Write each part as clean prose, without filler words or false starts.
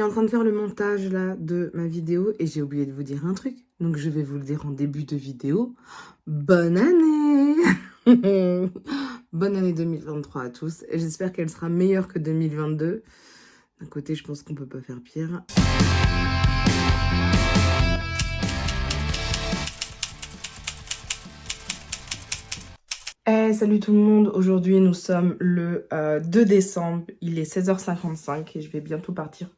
Je suis en train de faire le montage là de ma vidéo et j'ai oublié de vous dire un truc. Donc je vais vous le dire en début de vidéo. Bonne année. Bonne année 2023 à tous. Et j'espère qu'elle sera meilleure que 2022. D'un côté, je pense qu'on peut pas faire pire. Salut tout le monde, aujourd'hui nous sommes le 2 décembre, il est 16h55 et je vais bientôt partir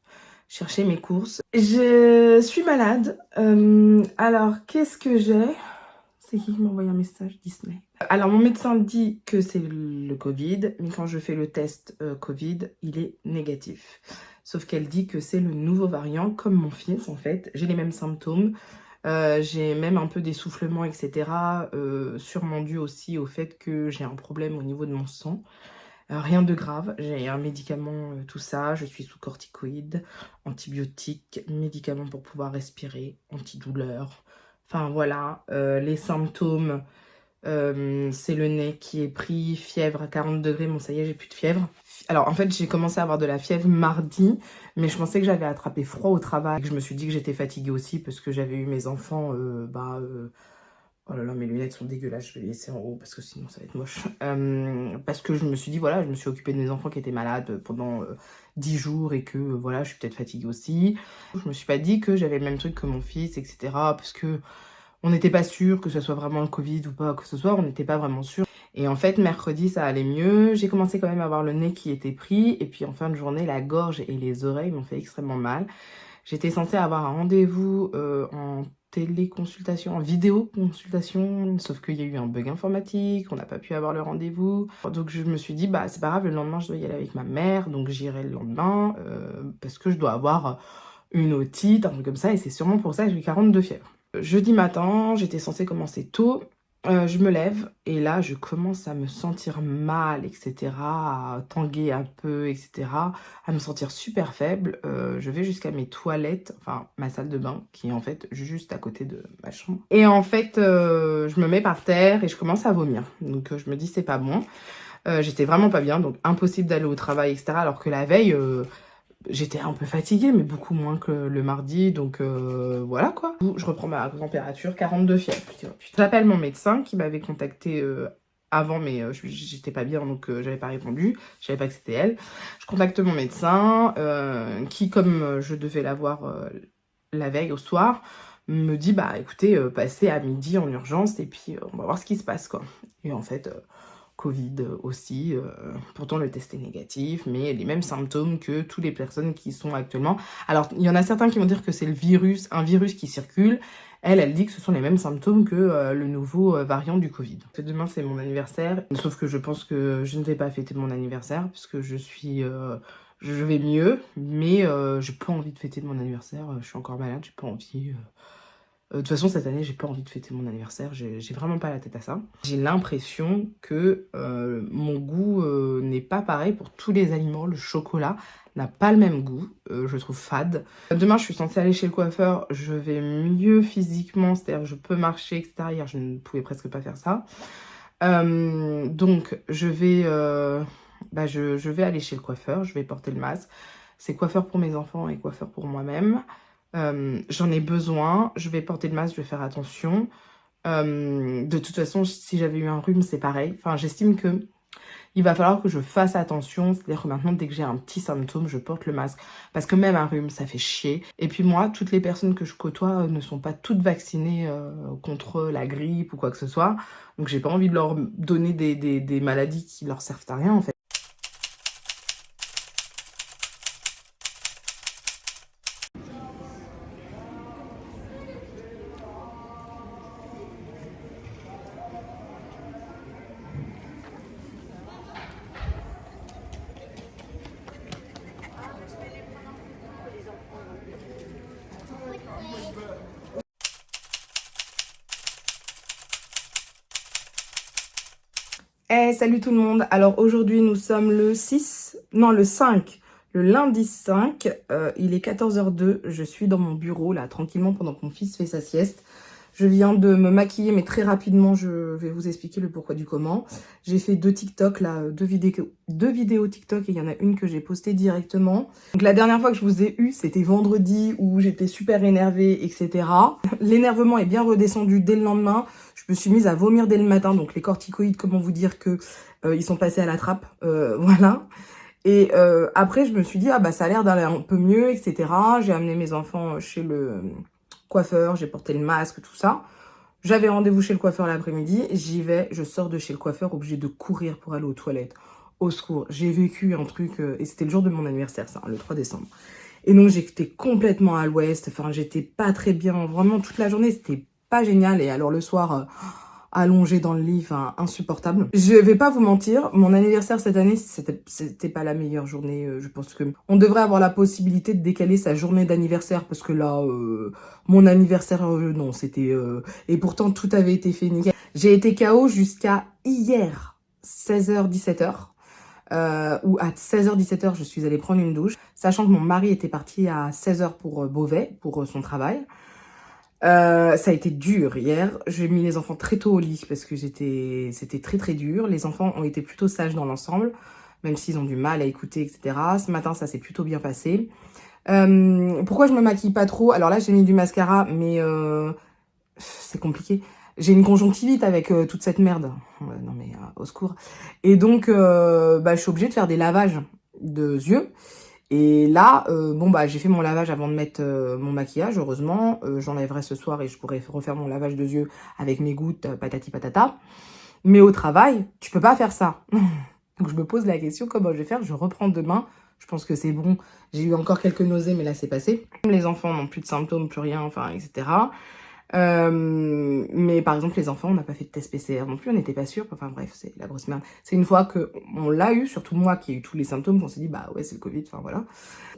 chercher mes courses. Je suis malade, alors qu'est-ce que j'ai? C'est qui m'a envoyé un message? Disney. Alors mon médecin dit que c'est le Covid, mais quand je fais le test Covid, il est négatif. Sauf qu'elle dit que c'est le nouveau variant, comme mon fils en fait, j'ai les mêmes symptômes. J'ai même un peu d'essoufflement, etc. Sûrement dû aussi au fait que j'ai un problème au niveau de mon sang. Rien de grave, j'ai un médicament, tout ça. Je suis sous corticoïdes, antibiotiques, médicaments pour pouvoir respirer, antidouleur. Enfin voilà, les symptômes, c'est le nez qui est pris, fièvre à 40 degrés. Bon, ça y est, j'ai plus de fièvre. Alors en fait, j'ai commencé à avoir de la fièvre mardi, mais je pensais que j'avais attrapé froid au travail. Je me suis dit que j'étais fatiguée aussi parce que j'avais eu mes enfants. Oh là là, mes lunettes sont dégueulasses, je vais les laisser en haut parce que sinon ça va être moche. Parce que je me suis dit, voilà, je me suis occupée de mes enfants qui étaient malades pendant 10 jours et que voilà, je suis peut-être fatiguée aussi. Je me suis pas dit que j'avais le même truc que mon fils, etc. Parce que on n'était pas sûr que ce soit vraiment le Covid ou pas, que ce soit, on n'était pas vraiment sûr. Et en fait, mercredi, ça allait mieux. J'ai commencé quand même à avoir le nez qui était pris. Et puis en fin de journée, la gorge et les oreilles m'ont fait extrêmement mal. J'étais censée avoir un rendez-vous en téléconsultation, en vidéoconsultation, sauf qu'il y a eu un bug informatique, on n'a pas pu avoir le rendez-vous. Donc je me suis dit, bah c'est pas grave, le lendemain je dois y aller avec ma mère, donc j'irai le lendemain, parce que je dois avoir une otite, un truc comme ça, et c'est sûrement pour ça que j'ai 42 fièvres. Jeudi matin, j'étais censée commencer tôt. Je me lève et là je commence à me sentir mal, etc. À tanguer un peu, etc. À me sentir super faible. Je vais jusqu'à mes toilettes, enfin ma salle de bain qui est en fait juste à côté de ma chambre. Et en fait je me mets par terre et je commence à vomir. Donc je me dis c'est pas bon. J'étais vraiment pas bien, donc impossible d'aller au travail, etc. Alors que la veille... j'étais un peu fatiguée, mais beaucoup moins que le mardi, donc voilà quoi. Je reprends ma température, 42 fièvre. J'appelle mon médecin qui m'avait contacté avant, mais j'étais pas bien, donc j'avais pas répondu. Je savais pas que c'était elle. Je contacte mon médecin, qui, comme je devais l'avoir la veille au soir, me dit, bah écoutez, passez à midi en urgence, et puis on va voir ce qui se passe, quoi. Et en fait... Covid aussi, pourtant le test est négatif, mais les mêmes symptômes que toutes les personnes qui sont actuellement. Alors, il y en a certains qui vont dire que c'est le virus, un virus qui circule. Elle dit que ce sont les mêmes symptômes que le nouveau variant du Covid. Demain, c'est mon anniversaire, sauf que je pense que je ne vais pas fêter mon anniversaire, puisque je vais mieux, mais j'ai pas envie de fêter mon anniversaire, je suis encore malade, j'ai pas envie... De toute façon, cette année, j'ai pas envie de fêter mon anniversaire. J'ai vraiment pas la tête à ça. J'ai l'impression que mon goût n'est pas pareil pour tous les aliments. Le chocolat n'a pas le même goût. Je le trouve fade. Demain, je suis censée aller chez le coiffeur. Je vais mieux physiquement. C'est-à-dire, je peux marcher, etc. Hier, je ne pouvais presque pas faire ça. Donc, je vais aller chez le coiffeur. Je vais porter le masque. C'est coiffeur pour mes enfants et coiffeur pour moi-même. J'en ai besoin, je vais porter le masque, je vais faire attention. De toute façon, si j'avais eu un rhume, c'est pareil. Enfin, j'estime que il va falloir que je fasse attention. C'est-à-dire que maintenant, dès que j'ai un petit symptôme, je porte le masque. Parce que même un rhume, ça fait chier. Et puis moi, toutes les personnes que je côtoie ne sont pas toutes vaccinées contre la grippe ou quoi que ce soit. Donc j'ai pas envie de leur donner des maladies qui leur servent à rien, en fait. Salut tout le monde. Alors aujourd'hui nous sommes le 5, le lundi 5, il est 14h02, je suis dans mon bureau là tranquillement pendant que mon fils fait sa sieste. Je viens de me maquiller, mais très rapidement, je vais vous expliquer le pourquoi du comment. J'ai fait 2 TikTok, là, deux vidéos TikTok, et il y en a une que j'ai postée directement. Donc la dernière fois que je vous ai eu, c'était vendredi, où j'étais super énervée, etc. L'énervement est bien redescendu dès le lendemain. Je me suis mise à vomir dès le matin, donc les corticoïdes, comment vous dire que ils sont passés à la trappe, voilà. Et après, je me suis dit, ah bah ça a l'air d'aller un peu mieux, etc. J'ai amené mes enfants chez le coiffeur, j'ai porté le masque, tout ça. J'avais rendez-vous chez le coiffeur l'après-midi, j'y vais, je sors de chez le coiffeur, obligée de courir pour aller aux toilettes. Au secours, j'ai vécu un truc, et c'était le jour de mon anniversaire, ça, le 3 décembre. Et donc j'étais complètement à l'ouest, enfin j'étais pas très bien, vraiment toute la journée, c'était pas génial. Et alors le soir... allongée dans le lit, enfin insupportable. Je vais pas vous mentir, mon anniversaire cette année, c'était pas la meilleure journée. Je pense que on devrait avoir la possibilité de décaler sa journée d'anniversaire, parce que là, mon anniversaire, non, c'était... et pourtant, tout avait été fait nickel. J'ai été KO jusqu'à hier, 16h, 17h. Où à 16h, 17h, je suis allée prendre une douche, sachant que mon mari était parti à 16h pour Beauvais, pour son travail. Ça a été dur hier. J'ai mis les enfants très tôt au lit parce que c'était très très dur. Les enfants ont été plutôt sages dans l'ensemble, même s'ils ont du mal à écouter, etc. Ce matin, ça s'est plutôt bien passé. Pourquoi je me maquille pas trop? Alors là, j'ai mis du mascara, mais c'est compliqué. J'ai une conjonctivite avec toute cette merde. Non mais au secours. Et donc, bah, je suis obligée de faire des lavages de yeux. Et là, bon bah j'ai fait mon lavage avant de mettre mon maquillage, heureusement. J'enlèverai ce soir et je pourrai refaire mon lavage de yeux avec mes gouttes, patati patata. Mais au travail, tu peux pas faire ça. Donc je me pose la question, comment je vais faire? Je reprends demain. Je pense que c'est bon. J'ai eu encore quelques nausées, mais là c'est passé. Les enfants n'ont plus de symptômes, plus rien, enfin, etc. Mais par exemple les enfants, on n'a pas fait de test PCR non plus, on n'était pas sûr, enfin bref, c'est la grosse merde. C'est une fois que on l'a eu, surtout moi qui ai eu tous les symptômes, qu'on s'est dit bah ouais c'est le Covid, enfin voilà.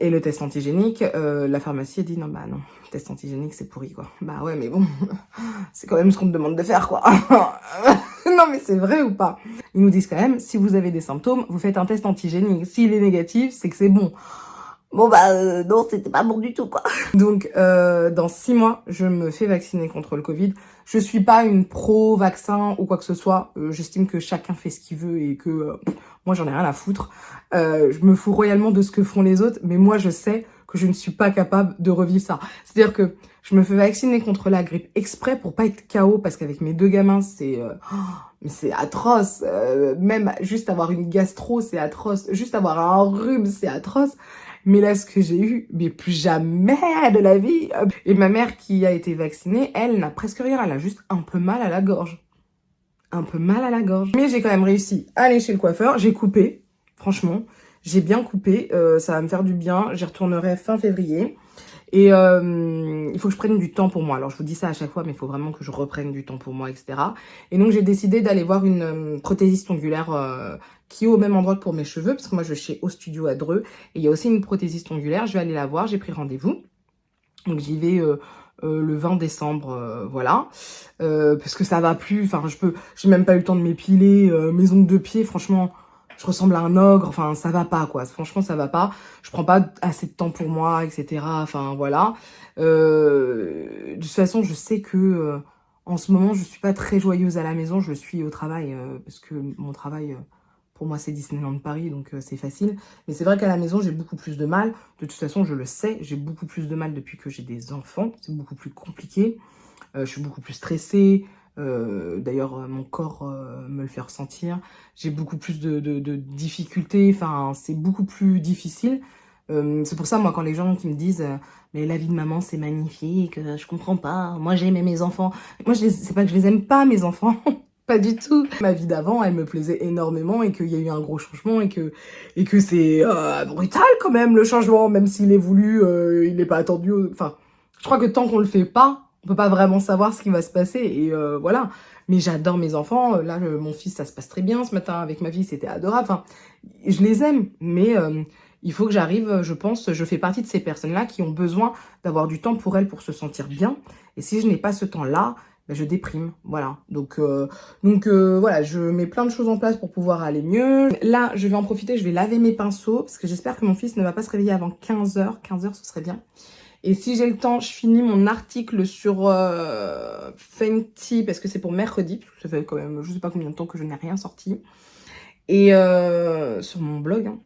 Et le test antigénique, la pharmacie a dit non bah non, le test antigénique c'est pourri quoi. Bah ouais mais bon, c'est quand même ce qu'on te demande de faire quoi. Non mais c'est vrai ou pas? Ils nous disent quand même, si vous avez des symptômes, vous faites un test antigénique. S'il est négatif, c'est que c'est bon. Bon bah non, c'était pas bon du tout quoi. Donc dans 6 mois, je me fais vacciner contre le Covid. Je suis pas une pro-vaccin ou quoi que ce soit. J'estime que chacun fait ce qu'il veut et que moi j'en ai rien à foutre. Je me fous royalement de ce que font les autres, mais moi je sais que je ne suis pas capable de revivre ça. C'est-à-dire que je me fais vacciner contre la grippe exprès pour pas être KO, parce qu'avec mes 2 gamins, c'est atroce. Même juste avoir une gastro, c'est atroce. Juste avoir un rhume, c'est atroce. Mais là, ce que j'ai eu, mais plus jamais de la vie. Et ma mère qui a été vaccinée, elle n'a presque rien. Elle a juste un peu mal à la gorge. Un peu mal à la gorge. Mais j'ai quand même réussi à aller chez le coiffeur. J'ai coupé, franchement. J'ai bien coupé. Ça va me faire du bien. J'y retournerai fin février. Et il faut que je prenne du temps pour moi. Alors, je vous dis ça à chaque fois, mais il faut vraiment que je reprenne du temps pour moi, etc. Et donc, j'ai décidé d'aller voir une prothésiste ongulaire qui est au même endroit que pour mes cheveux, parce que moi, je vais chez Au Studio à Dreux. Et il y a aussi une prothésiste ongulaire. Je vais aller la voir. J'ai pris rendez-vous. Donc, j'y vais le 20 décembre, voilà. Parce que ça va plus. Enfin, j'ai même pas eu le temps de m'épiler. Mes ongles de pied, franchement... je ressemble à un ogre, enfin ça va pas quoi, franchement ça va pas, je prends pas assez de temps pour moi, etc. Enfin voilà. De toute façon je sais que en ce moment je suis pas très joyeuse à la maison, je suis au travail, parce que mon travail pour moi c'est Disneyland Paris, donc c'est facile. Mais c'est vrai qu'à la maison j'ai beaucoup plus de mal, de toute façon je le sais, j'ai beaucoup plus de mal depuis que j'ai des enfants, c'est beaucoup plus compliqué, je suis beaucoup plus stressée. D'ailleurs mon corps me le fait ressentir, j'ai beaucoup plus de difficultés, enfin c'est beaucoup plus difficile. C'est pour ça moi quand les gens qui me disent mais la vie de maman c'est magnifique, je comprends pas, moi j'ai aimé mes enfants, moi c'est pas que je les aime pas mes enfants. Pas du tout. Ma vie d'avant, elle me plaisait énormément et qu'il y a eu un gros changement et que c'est brutal quand même le changement, même s'il est voulu, il n'est pas attendu. Enfin, je crois que tant qu'on le fait pas, on peut pas vraiment savoir ce qui va se passer et voilà. Mais j'adore mes enfants. Là, mon fils, ça se passe très bien. Ce matin, avec ma fille, c'était adorable. Enfin, je les aime, mais il faut que j'arrive, je pense, je fais partie de ces personnes-là qui ont besoin d'avoir du temps pour elles pour se sentir bien. Et si je n'ai pas ce temps-là, je déprime, voilà. Donc voilà, je mets plein de choses en place pour pouvoir aller mieux. Là, je vais en profiter, je vais laver mes pinceaux, parce que j'espère que mon fils ne va pas se réveiller avant 15h. 15h, ce serait bien. Et si j'ai le temps, je finis mon article sur Fenty, parce que c'est pour mercredi, parce que ça fait quand même, je sais pas combien de temps que je n'ai rien sorti. Et sur mon blog, hein.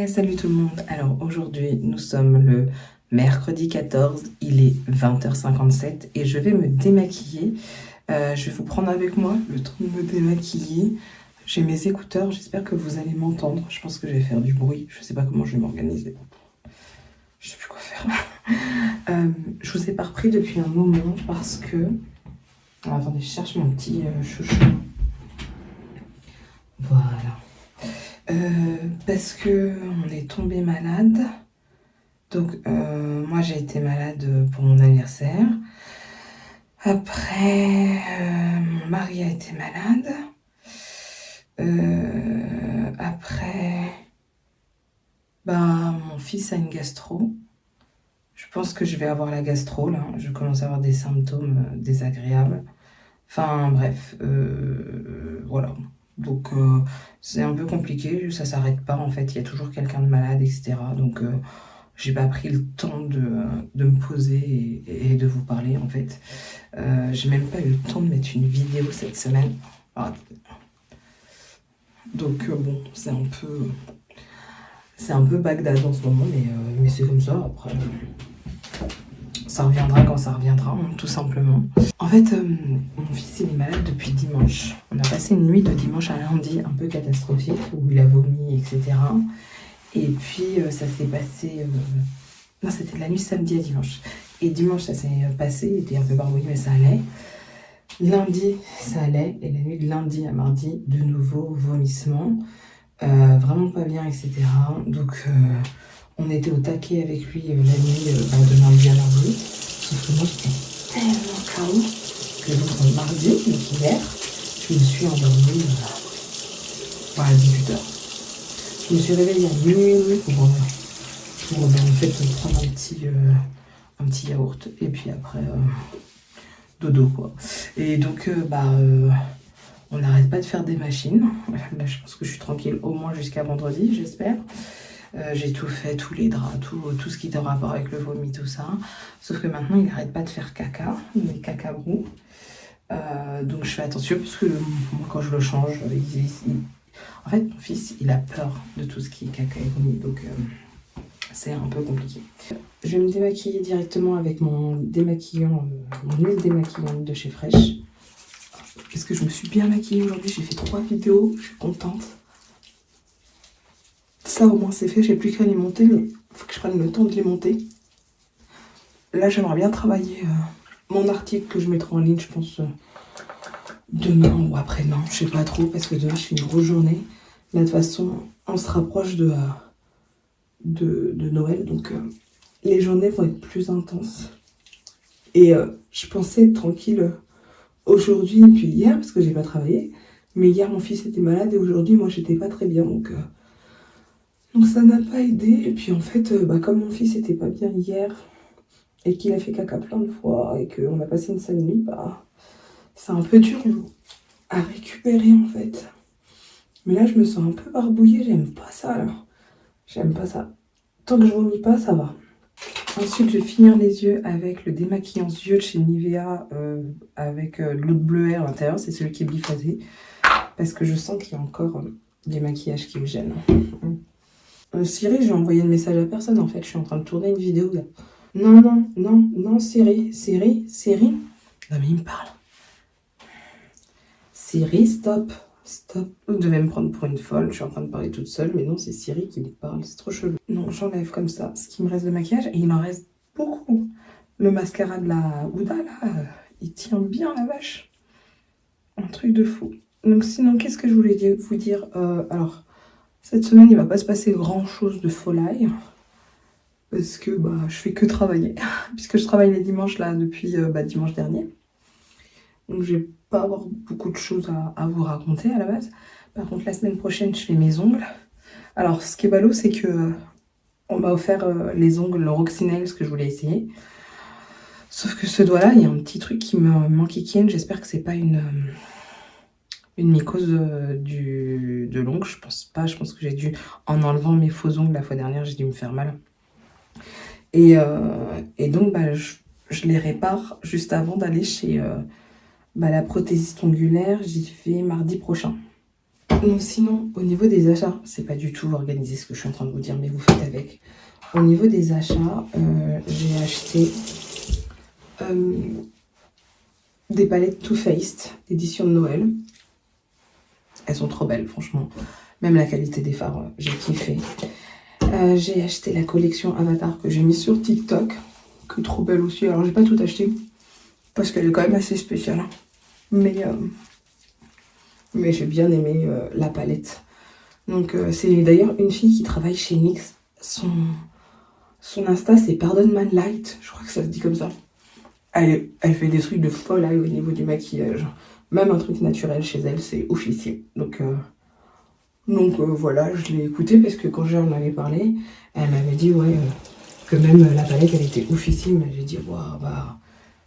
Salut tout le monde, alors aujourd'hui nous sommes le mercredi 14, il est 20h57 et je vais me démaquiller. Je vais vous prendre avec moi le temps de me démaquiller. J'ai mes écouteurs, j'espère que vous allez m'entendre. Je pense que je vais faire du bruit, je sais pas comment je vais m'organiser. Je sais plus quoi faire. Je vous ai pas repris depuis un moment parce que... Alors, attendez, je cherche mon petit chouchou. Voilà. Parce que on est tombé malade. Donc moi j'ai été malade pour mon anniversaire. Après mon mari a été malade. Après mon fils a une gastro. Je pense que je vais avoir la gastro là. Je commence à avoir des symptômes désagréables. Enfin bref, voilà. Donc c'est un peu compliqué, ça s'arrête pas en fait, il y a toujours quelqu'un de malade, etc. Donc j'ai pas pris le temps de me poser et de vous parler en fait. J'ai même pas eu le temps de mettre une vidéo cette semaine. Donc bon, c'est un peu Bagdad en ce moment, mais c'est comme ça, après... Ça reviendra quand ça reviendra, hein, tout simplement. En fait, mon fils il est malade depuis dimanche. On a passé une nuit de dimanche à lundi un peu catastrophique, où il a vomi, etc. Et puis ça s'est passé... Non, c'était la nuit samedi à dimanche. Et dimanche, ça s'est passé, il était un peu barbouillé, mais ça allait. Lundi, ça allait. Et la nuit de lundi à mardi, de nouveau, vomissement. Vraiment pas bien, etc. Donc... on était au taquet avec lui la nuit de lundi à mardi. Sauf que moi j'étais tellement KO que donc mardi, donc hier, je me suis endormie à 18h. Je me suis réveillée à minuit pour en fait prendre un petit yaourt. Et puis après, dodo quoi. Et donc on n'arrête pas de faire des machines. Là je pense que je suis tranquille au moins jusqu'à vendredi, j'espère. J'ai tout fait, tous les draps, tout ce qui est en rapport avec le vomi, tout ça. Sauf que maintenant, il n'arrête pas de faire caca, mes cacabrous. Donc je fais attention, parce que moi, quand je le change, en fait, mon fils, il a peur de tout ce qui est caca et vomi. Donc c'est un peu compliqué. Je vais me démaquiller directement avec mon démaquillant, mon huile démaquillante de chez Fresh. Parce que je me suis bien maquillée aujourd'hui, j'ai fait 3 vidéos, je suis contente. Ça au moins c'est fait, j'ai plus qu'à les monter, mais il faut que je prenne le temps de les monter. Là j'aimerais bien travailler mon article que je mettrai en ligne, je pense demain ou après-demain, je sais pas trop, parce que demain je fais une grosse journée. Là de toute façon on se rapproche de Noël, donc les journées vont être plus intenses. Et je pensais être tranquille aujourd'hui et puis hier, parce que j'ai pas travaillé. Mais hier mon fils était malade et aujourd'hui moi j'étais pas très bien, donc ça n'a pas aidé. Et puis en fait, comme mon fils était pas bien hier et qu'il a fait caca plein de fois et qu'on a passé une sale nuit, c'est un peu dur à récupérer en fait. Mais là, je me sens un peu barbouillée, j'aime pas ça là. J'aime pas ça. Tant que je vomis pas, ça va. Ensuite, je vais finir les yeux avec le démaquillant yeux de chez Nivea avec de l'eau de bleuet à l'intérieur. C'est celui qui est biphasé parce que je sens qu'il y a encore des maquillages qui me gênent. Siri, je vais envoyer un message à personne en fait. Je suis en train de tourner une vidéo là. Non, non, non, non, Siri. Non mais il me parle. Siri, stop. Stop. Vous devez me prendre pour une folle. Je suis en train de parler toute seule. Mais non, c'est Siri qui me parle. C'est trop chelou. Non, j'enlève comme ça ce qui me reste de maquillage. Et il en reste beaucoup. Le mascara de la Huda, là, il tient bien la vache. Un truc de fou. Donc sinon, qu'est-ce que je voulais vous dire alors, cette semaine, il va pas se passer grand-chose de folie. Parce que je fais que travailler. Puisque je travaille les dimanches, là, depuis dimanche dernier. Donc je vais pas avoir beaucoup de choses à vous raconter à la base. Par contre, la semaine prochaine, je fais mes ongles. Alors, ce qui est ballot, c'est que on m'a offert les ongles, le Roxy-Nails que je voulais essayer. Sauf que ce doigt-là, il y a un petit truc qui me manquiquine. J'espère que c'est pas une mycose de l'ongle. Je pense pas. Je pense que j'ai dû, en enlevant mes faux ongles la fois dernière, j'ai dû me faire mal. Et donc, je les répare juste avant d'aller chez la prothésiste ongulaire. J'y vais mardi prochain. Donc sinon, au niveau des achats, c'est pas du tout organisé ce que je suis en train de vous dire, mais vous faites avec. Au niveau des achats, j'ai acheté des palettes Too Faced d'édition de Noël. Elles sont trop belles, franchement. Même la qualité des fards, j'ai kiffé. J'ai acheté la collection Avatar que j'ai mis sur TikTok, que trop belle aussi. Alors j'ai pas tout acheté parce qu'elle est quand même assez spéciale. Mais j'ai bien aimé la palette. Donc c'est d'ailleurs une fille qui travaille chez NYX. Son Insta c'est Pardonman Light, je crois que ça se dit comme ça. Elle fait des trucs de folle au niveau du maquillage. Même un truc naturel chez elle, c'est oufissime. Donc voilà, je l'ai écouté parce que quand j'en avais parlé, elle m'avait dit que même la palette elle était oufissime. J'ai dit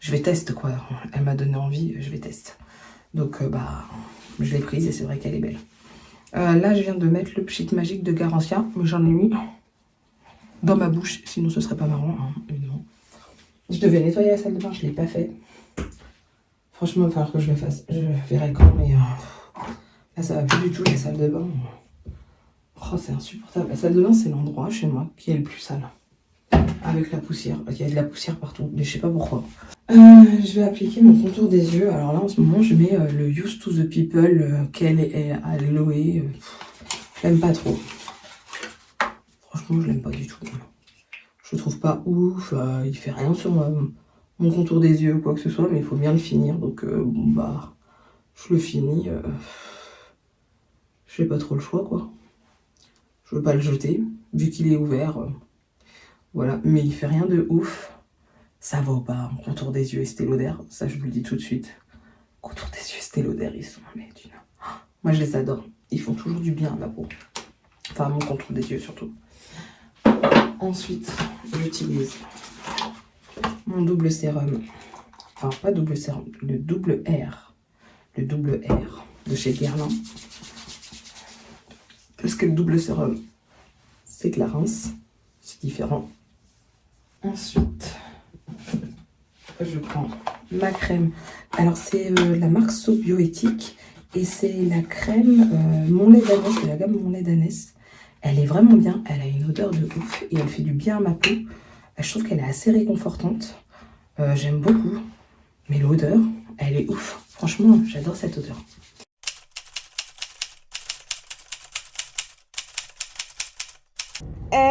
je vais tester quoi. Elle m'a donné envie, je vais tester. Donc je l'ai prise et c'est vrai qu'elle est belle. Là je viens de mettre le pchit magique de Garantia, mais j'en ai mis dans ma bouche, sinon ce serait pas marrant, hein, évidemment. Je devais nettoyer la salle de bain, je l'ai pas fait. Franchement, il va falloir que je le fasse. Je verrai quand, mais là ça va plus du tout la salle de bain. Oh, c'est insupportable. La salle de bain, c'est l'endroit chez moi qui est le plus sale. Avec la poussière. Il y a de la poussière partout, mais je sais pas pourquoi. Je vais appliquer mon contour des yeux. Alors là, en ce moment, je mets le Used to the People, qu'elle est aloe. Je l'aime pas trop. Franchement, je l'aime pas du tout. Je le trouve pas ouf. Il fait rien sur mon contour des yeux ou quoi que ce soit, mais il faut bien le finir. Donc, je le finis. Je n'ai pas trop le choix, quoi. Je veux pas le jeter, vu qu'il est ouvert. Voilà, mais il fait rien de ouf. Ça vaut pas mon contour des yeux Estée Lauder, ça je vous le dis tout de suite. Contour des yeux Estée Lauder, ils sont moi je les adore, ils font toujours du bien à ma peau. Enfin mon contour des yeux surtout. Ensuite, j'utilise mon double sérum. Enfin pas double sérum, le double R. Le double R de chez Guerlain. Parce que le double sérum, c'est Clarins, c'est différent. Ensuite, je prends ma crème. Alors, c'est la marque So Bioéthique. Et c'est la crème Mon lait d'ânesse, de la gamme Mon lait d'ânesse. Elle est vraiment bien. Elle a une odeur de ouf. Et elle fait du bien à ma peau. Je trouve qu'elle est assez réconfortante. J'aime beaucoup. Mais l'odeur, elle est ouf. Franchement, j'adore cette odeur.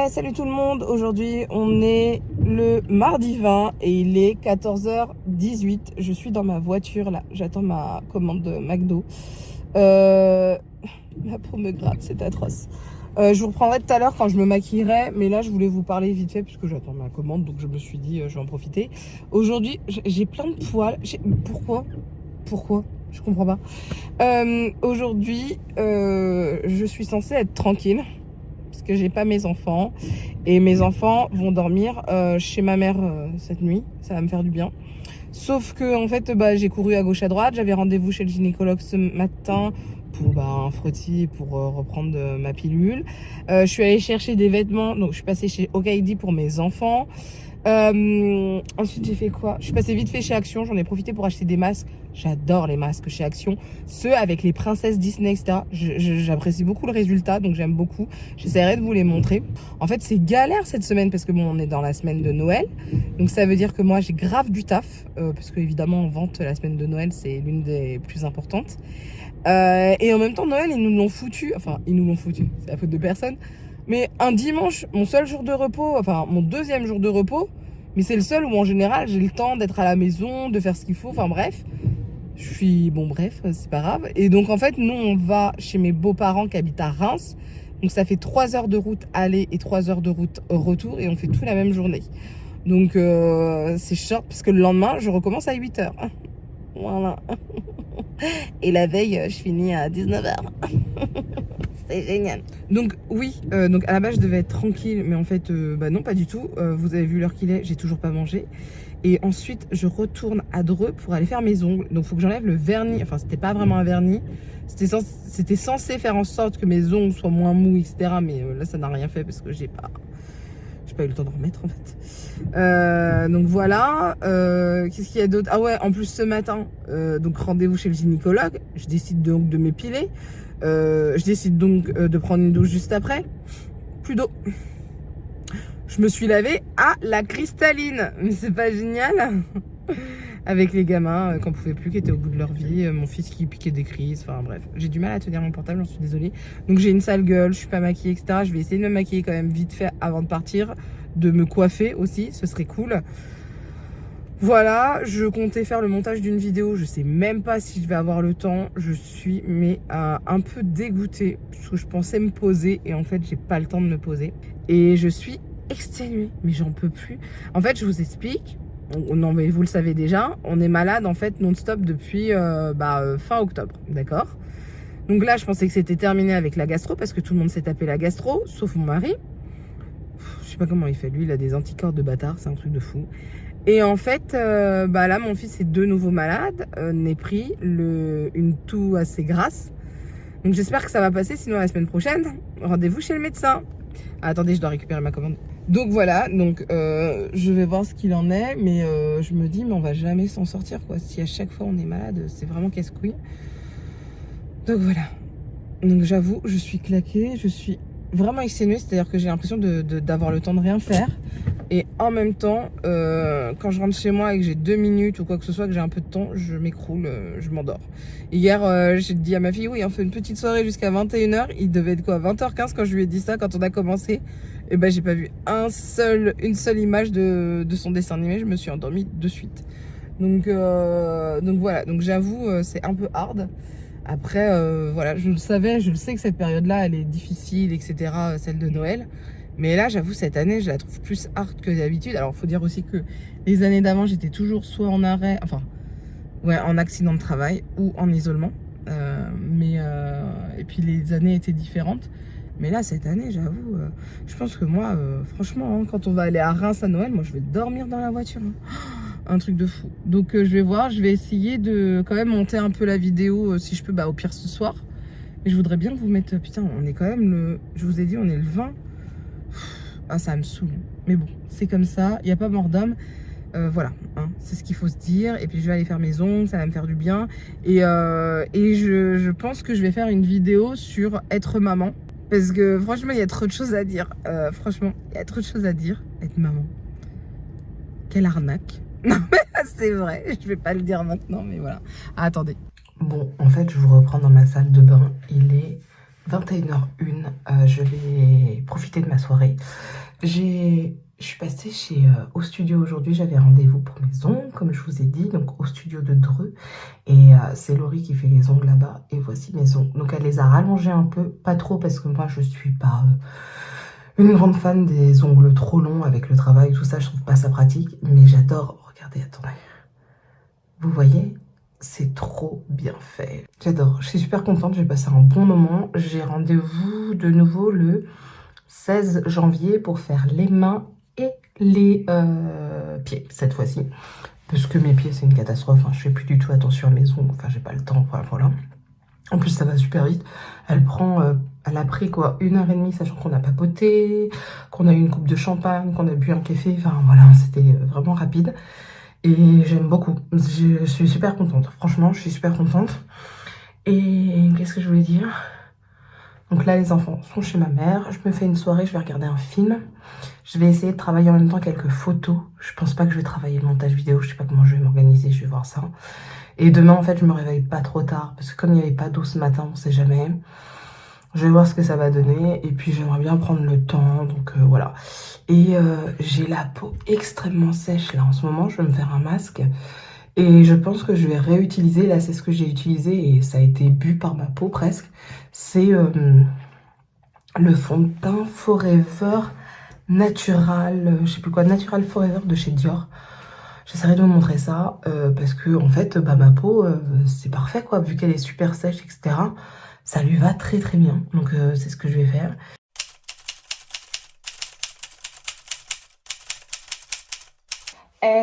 Salut tout le monde, aujourd'hui on est le mardi 20 et il est 14h18. Je suis dans ma voiture là, j'attends ma commande de McDo. Ma peau me gratte, c'est atroce. Je vous reprendrai tout à l'heure quand je me maquillerai, mais là je voulais vous parler vite fait puisque j'attends ma commande, donc je me suis dit je vais en profiter. Aujourd'hui j'ai plein de poils. Pourquoi je comprends pas. Aujourd'hui je suis censée être tranquille que j'ai pas mes enfants et mes enfants vont dormir chez ma mère cette nuit, ça va me faire du bien. Sauf que en fait j'ai couru à gauche à droite, j'avais rendez-vous chez le gynécologue ce matin pour un frottis pour reprendre ma pilule. Je suis allée chercher des vêtements, donc je suis passée chez Okaidi pour mes enfants. Ensuite, j'ai fait quoi? Je suis passée vite fait chez Action. J'en ai profité pour acheter des masques. J'adore les masques chez Action. Ceux avec les princesses Disney, etc. J'apprécie beaucoup le résultat, donc j'aime beaucoup. J'essaierai de vous les montrer. En fait, c'est galère cette semaine parce que bon, on est dans la semaine de Noël. Donc ça veut dire que moi, j'ai grave du taf. Parce que évidemment, en vente, la semaine de Noël, c'est l'une des plus importantes. Et en même temps, Noël, ils nous l'ont foutu. Enfin, ils nous l'ont foutu. C'est la faute de personne. Mais un dimanche, mon seul jour de repos, enfin mon deuxième jour de repos, mais c'est le seul où en général j'ai le temps d'être à la maison, de faire ce qu'il faut, enfin bref. Je suis, bon bref, c'est pas grave. Et donc en fait, nous on va chez mes beaux-parents qui habitent à Reims. Donc ça fait 3 heures de route aller et 3 heures de route retour et on fait tout la même journée. Donc c'est short parce que le lendemain, je recommence à 8 heures. Voilà. Et la veille, je finis à 19 heures. C'est génial. Donc oui, donc à la base je devais être tranquille, mais en fait bah non, pas du tout. Vous avez vu l'heure qu'il est, j'ai toujours pas mangé. Et ensuite je retourne à Dreux pour aller faire mes ongles. Donc il faut que j'enlève le vernis. Enfin c'était pas vraiment un vernis. C'était censé faire en sorte que mes ongles soient moins mous, etc. Mais là ça n'a rien fait parce que j'ai pas eu le temps de remettre en fait. Donc voilà. Qu'est-ce qu'il y a d'autre? Ah ouais, en plus ce matin, donc rendez-vous chez le gynécologue. Je décide donc de m'épiler. Je décide donc de prendre une douche juste après. Plus d'eau. Je me suis lavée à la cristalline. Mais c'est pas génial? Avec les gamins qui n'en pouvaient plus, qui étaient au bout de leur vie. Mon fils qui piquait des crises. Enfin bref, j'ai du mal à tenir mon portable, j'en suis désolée. Donc j'ai une sale gueule, je suis pas maquillée, etc. Je vais essayer de me maquiller quand même vite fait avant de partir. De me coiffer aussi, ce serait cool. Voilà, je comptais faire le montage d'une vidéo, je sais même pas si je vais avoir le temps. Je suis un peu dégoûtée parce que je pensais me poser et en fait j'ai pas le temps de me poser. Et je suis exténuée, mais j'en peux plus. En fait, je vous explique, non mais vous le savez déjà, on est malade en fait non-stop depuis fin octobre, d'accord? Donc là, je pensais que c'était terminé avec la gastro parce que tout le monde s'est tapé la gastro, sauf mon mari. Je sais pas comment il fait, lui, il a des anticorps de bâtard, c'est un truc de fou. Et en fait, là, mon fils est de nouveau malade, nez pris, une toux assez grasse. Donc j'espère que ça va passer, sinon la semaine prochaine, rendez-vous chez le médecin. Ah, attendez, je dois récupérer ma commande. Donc voilà, donc je vais voir ce qu'il en est, mais je me dis, mais on va jamais s'en sortir, quoi. Si à chaque fois on est malade, c'est vraiment casse-couille. Donc voilà. Donc j'avoue, je suis claquée, je suis vraiment exténuée, c'est-à-dire que j'ai l'impression d'avoir le temps de rien faire. Et en même temps, quand je rentre chez moi et que j'ai 2 minutes ou quoi que ce soit, que j'ai un peu de temps, je m'écroule, je m'endors. Hier, j'ai dit à ma fille, oui, on fait une petite soirée jusqu'à 21 h. Il devait être quoi, 20 h 15 quand je lui ai dit ça, quand on a commencé. Et ben j'ai pas vu une seule image de son dessin animé, je me suis endormie de suite. Donc voilà, donc j'avoue, c'est un peu hard. Après, voilà, je le sais que cette période-là, elle est difficile, etc., celle de Noël. Mais là, j'avoue, cette année, je la trouve plus hard que d'habitude. Alors, il faut dire aussi que les années d'avant, j'étais toujours soit en arrêt, enfin, ouais, en accident de travail ou en isolement. Et puis, les années étaient différentes. Mais là, cette année, j'avoue, je pense que moi, franchement, hein, quand on va aller à Reims à Noël, moi, je vais dormir dans la voiture. Hein. Un truc de fou. Donc, je vais voir, je vais essayer de quand même monter un peu la vidéo, si je peux, au pire ce soir. Mais je voudrais bien que vous mettre, putain, on est quand même je vous ai dit, on est le 20. Ah, ça me saoule. Mais bon, c'est comme ça, il n'y a pas mort d'homme. Voilà, hein, c'est ce qu'il faut se dire. Et puis je vais aller faire mes ongles, ça va me faire du bien. Et je pense que je vais faire une vidéo sur être maman. Parce que franchement, il y a trop de choses à dire. Franchement, il y a trop de choses à dire. Être maman. Quelle arnaque. Non mais c'est vrai, je vais pas le dire maintenant, mais voilà. Ah, attendez. Bon, en fait, je vous reprends dans ma salle de bain. Il est 21h01, je vais profiter de ma soirée. Je suis passée au studio aujourd'hui, j'avais rendez-vous pour mes ongles, comme je vous ai dit, donc au studio de Dreux. Et c'est Laurie qui fait les ongles là-bas, et voici mes ongles. Donc elle les a rallongés un peu, pas trop, parce que moi je suis pas une grande fan des ongles trop longs avec le travail, tout ça, je trouve pas ça pratique. Mais j'adore, regardez, attendez, vous voyez ? C'est trop bien fait. J'adore. Je suis super contente. J'ai passé un bon moment. J'ai rendez-vous de nouveau le 16 janvier pour faire les mains et les pieds cette fois-ci. Parce que mes pieds, c'est une catastrophe. Hein. Je fais plus du tout attention à mes ongles. Enfin, j'ai pas le temps. Voilà. En plus, ça va super vite. Elle prend Elle a pris quoi, 1 h 30, sachant qu'on a papoté, qu'on a eu une coupe de champagne, qu'on a bu un café. Enfin voilà, c'était vraiment rapide. Et j'aime beaucoup. Je suis super contente. Franchement, je suis super contente. Et qu'est-ce que je voulais dire? Donc là, les enfants sont chez ma mère. Je me fais une soirée, je vais regarder un film. Je vais essayer de travailler en même temps quelques photos. Je pense pas que je vais travailler le montage vidéo. Je sais pas comment je vais m'organiser, je vais voir ça. Et demain, en fait, je me réveille pas trop tard. Parce que comme il n'y avait pas d'eau ce matin, on sait jamais. Je vais voir ce que ça va donner. Et puis, j'aimerais bien prendre le temps. Donc, voilà. Et j'ai la peau extrêmement sèche, là, en ce moment. Je vais me faire un masque. Et je pense que je vais réutiliser. Là, c'est ce que j'ai utilisé. Et ça a été bu par ma peau, presque. C'est le fond de teint Forever Natural. Je sais plus quoi. Natural Forever de chez Dior. J'essaierai de vous montrer ça. Parce que, en fait, bah, ma peau, c'est parfait, quoi. Vu qu'elle est super sèche, etc. Ça lui va très très bien. Donc, c'est ce que je vais faire.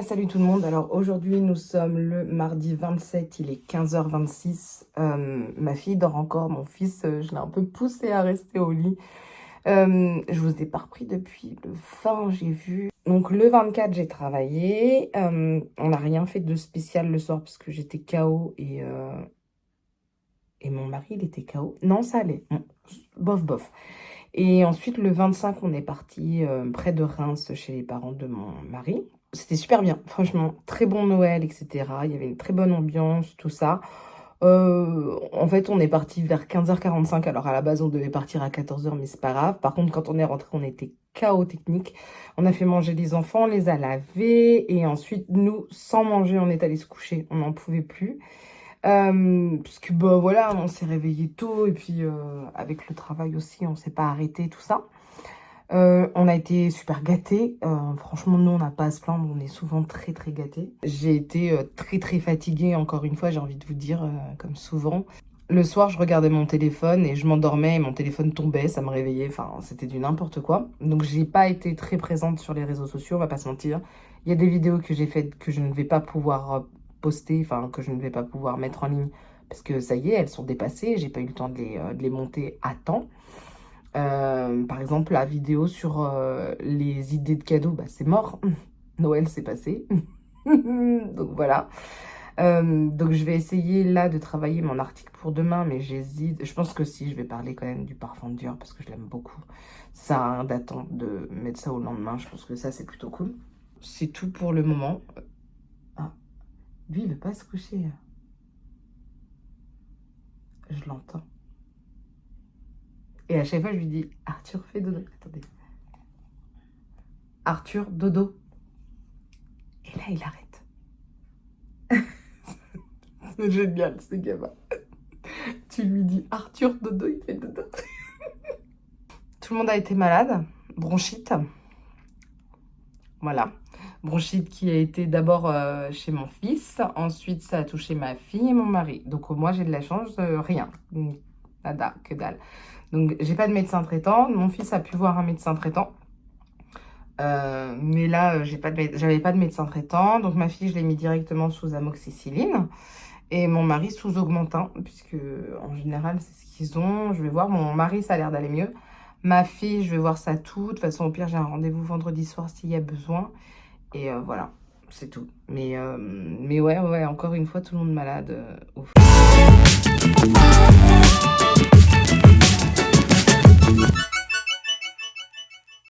Salut tout le monde, alors aujourd'hui nous sommes le mardi 27, il est 15h26, ma fille dort encore, mon fils je l'ai un peu poussé à rester au lit, je vous ai pas repris depuis le 20, j'ai vu, donc le 24 j'ai travaillé, on n'a rien fait de spécial le soir parce que j'étais KO et mon mari il était KO, non ça allait, bof bof. Et ensuite, le 25, on est parti près de Reims chez les parents de mon mari. C'était super bien, franchement, très bon Noël, etc. Il y avait une très bonne ambiance, tout ça. En fait, on est parti vers 15h45. Alors, à la base, on devait partir à 14h, mais c'est pas grave. Par contre, quand on est rentré, on était KO technique. On a fait manger les enfants, on les a lavés. Et ensuite, nous, sans manger, on est allé se coucher. On n'en pouvait plus. Puisque bah voilà, on s'est réveillé tôt et puis avec le travail aussi, on s'est pas arrêté, tout ça. On a été super gâtés. Franchement, nous, on n'a pas à se plaindre, on est souvent très très gâtés. J'ai été très très fatiguée, encore une fois, j'ai envie de vous dire, comme souvent. Le soir, je regardais mon téléphone et je m'endormais et mon téléphone tombait, ça me réveillait, enfin, c'était du n'importe quoi. Donc, j'ai pas été très présente sur les réseaux sociaux, on va pas se mentir. Il y a des vidéos que j'ai faites que je ne vais pas pouvoir poster, enfin, que je ne vais pas pouvoir mettre en ligne parce que ça y est, elles sont dépassées, j'ai pas eu le temps de les monter à temps. Par exemple, la vidéo sur les idées de cadeaux, bah, c'est mort. Noël, c'est passé. Donc voilà. Donc je vais essayer là de travailler mon article pour demain, mais j'hésite. Je pense que si, je vais parler quand même du parfum de Dior parce que je l'aime beaucoup. Ça a un d'attente de mettre ça au lendemain. Je pense que ça, c'est plutôt cool. C'est tout pour le moment. Ah, lui, il veut pas se coucher. Je l'entends. Et à chaque fois, je lui dis, Arthur, fais dodo. Attendez. Arthur, dodo. Et là, il arrête. C'est génial, ce gamin. Tu lui dis, Arthur, dodo, il fait dodo. Tout le monde a été malade. Bronchite. Voilà. Bronchite qui a été d'abord chez mon fils. Ensuite, ça a touché ma fille et mon mari. Donc, moi, j'ai de la chance. Rien. Nada, que dalle. Donc, j'ai pas de médecin traitant. Mon fils a pu voir un médecin traitant. Mais là, j'avais pas de médecin traitant. Donc, ma fille, je l'ai mis directement sous amoxicilline. Et mon mari sous Augmentin. Puisque, en général, c'est ce qu'ils ont. Je vais voir. Mon mari, ça a l'air d'aller mieux. Ma fille, je vais voir ça tout. De toute façon, au pire, j'ai un rendez-vous vendredi soir s'il y a besoin. Et voilà, c'est tout. Mais ouais, encore une fois, tout le monde malade. Ouf.